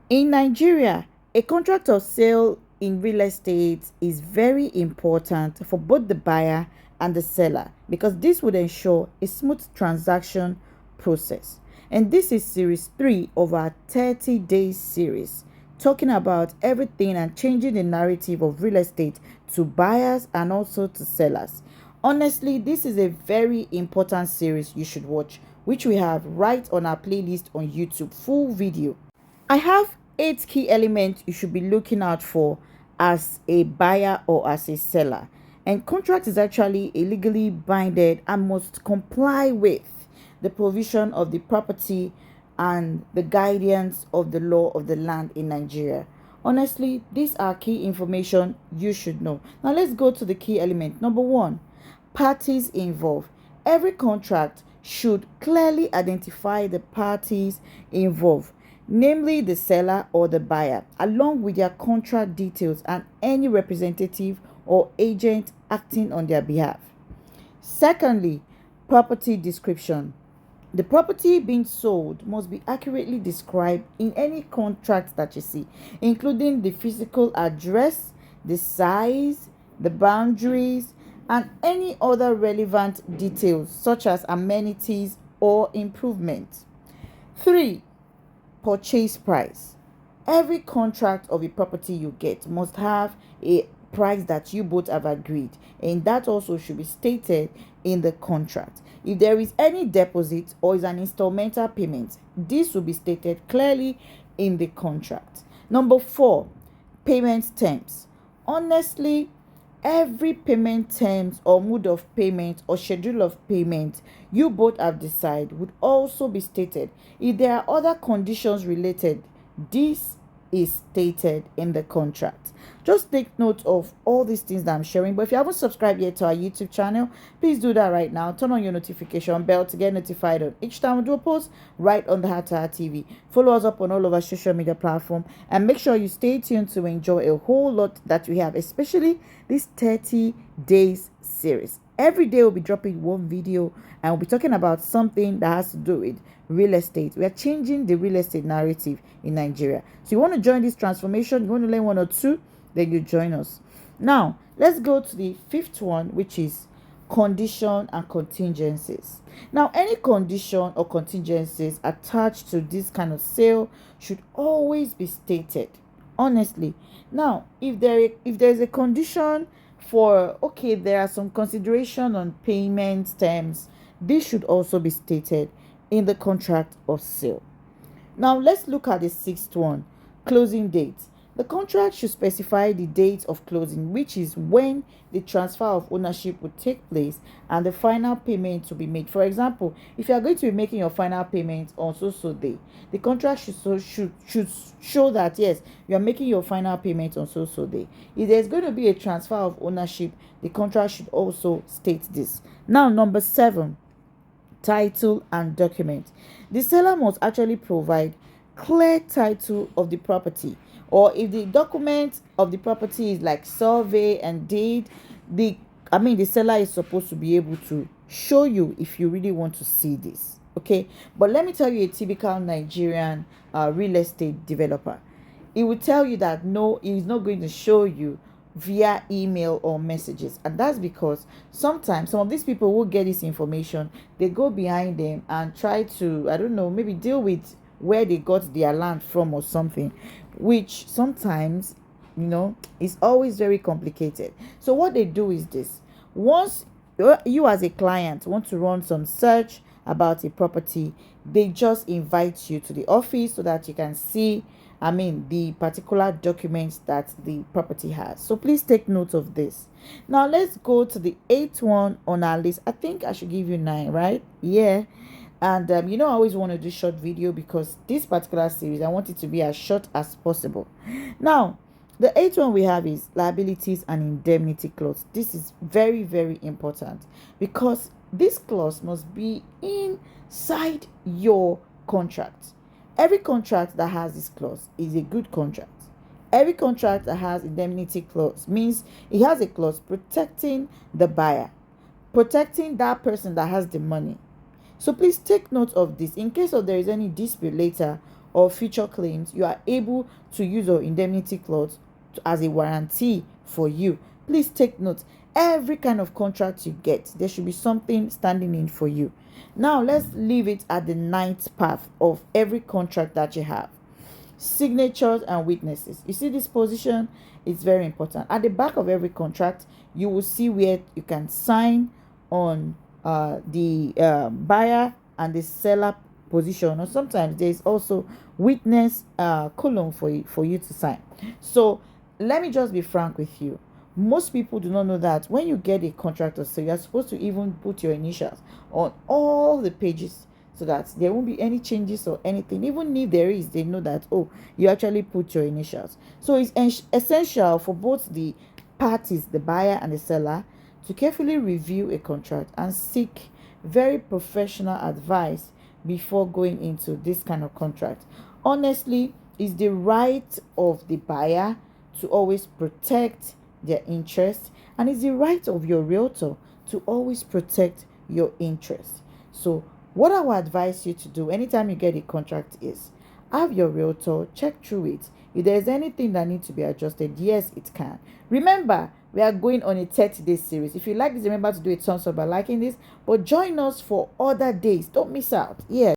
In Nigeria, a contract of sale in real estate is very important for both the buyer and the seller because this would ensure a smooth transaction process. And this is series 3 of our 30 days series, talking about everything and changing the narrative of real estate to buyers and also to sellers. Honestly, this is a very important series you should watch, which we have right on our playlist on YouTube, full video. I have 8 key elements you should be looking out for as a buyer or as a seller. And contract is actually a legally binded and must comply with the provision of the property and the guidance of the law of the land in Nigeria. Honestly, these are key information you should know. Now let's go to the key element. Number 1, parties involved. Every contract should clearly identify the parties involved, namely the seller or the buyer, along with their contract details and any representative or agent acting on their behalf. Secondly, property description. The property being sold must be accurately described in any contract that you see, including the physical address, the size, the boundaries, and any other relevant details such as amenities or improvements. 3, purchase price. Every contract of a property you get must have a price that you both have agreed, and that also should be stated in the contract. If there is any deposit or is an installmental payment, this will be stated clearly in the contract. Number 4, payment terms. Honestly, every payment terms or mode of payment or schedule of payment you both have decided would also be stated. If there are other conditions related, this is stated in the contract. Just take note of all these things that I'm sharing. But if you haven't subscribed yet to our YouTube channel, please do that right now. Turn on your notification bell to get notified on each time we do a post right on the Heart to Heart TV. Follow us up on all of our social media platforms and make sure you stay tuned to enjoy a whole lot that we have, especially this 30 days series. Every day we'll be dropping one video and we'll be talking about something that has to do with real estate. We are changing the real estate narrative in Nigeria. So you want to join this transformation, you want to learn one or two, then you join us. Now, let's go to the 5th one, which is condition and contingencies. Now, any condition or contingencies attached to this kind of sale should always be stated. Honestly, now if there's a condition for, okay, there are some consideration on payment terms, this should also be stated in the contract of sale. Now let's look at the 6th one, closing date. The contract should specify the date of closing, which is when the transfer of ownership would take place and the final payment to be made. For example, if you are going to be making your final payment on so day, the contract should show that yes, you are making your final payment on so day. If there's going to be a transfer of ownership, the contract should also state this. Now, number 7, title and document. The seller must actually provide clear title of the property, or if the document of the property is like survey and deed, the seller is supposed to be able to show you if you really want to see this. Okay, but let me tell you a typical Nigerian real estate developer. It will tell you that no, it is not going to show you via email or messages, and that's because sometimes some of these people will get this information, they go behind them and try to, I don't know, maybe deal with where they got their land from or something, which sometimes is always very complicated. So what they do is this: once you as a client want to run some search about a property, they just invite you to the office so that you can see the particular documents that the property has. So please take note of this. Now let's go to the 8th one on our list. I think I should give you 9, right? Yeah. And I always want to do short video because this particular series, I want it to be as short as possible. Now, the 8th one we have is liabilities and indemnity clause. This is very, very important because this clause must be inside your contract. Every contract that has this clause is a good contract. Every contract that has indemnity clause means it has a clause protecting the buyer, protecting that person that has the money. So please take note of this in case there is any dispute later or future claims, you are able to use your indemnity clause as a warranty for you. Please take note, every kind of contract you get, there should be something standing in for you. Now let's leave it at the ninth path of every contract that you have: signatures and witnesses. You see, this position is very important. At the back of every contract, you will see where you can sign on the buyer and the seller position, or sometimes there's also witness column for you to sign. So let me just be frank with you. Most people do not know that when you get a contract or so, you're supposed to even put your initials on all the pages, so that there won't be any changes or anything. Even if there is, they know that, oh, you actually put your initials. So it's essential for both the parties, the buyer and the seller, to carefully review a contract and seek very professional advice before going into this kind of contract. Honestly, it's the right of the buyer to always protect their interests, and it's the right of your realtor to always protect your interests. So what I would advise you to do anytime you get a contract is have your realtor check through it. If there's anything that needs to be adjusted, yes, it can. Remember, we are going on a 30-day series. If you like this, remember to do a thumbs up by liking this, but join us for other days. Don't miss out. Yeah.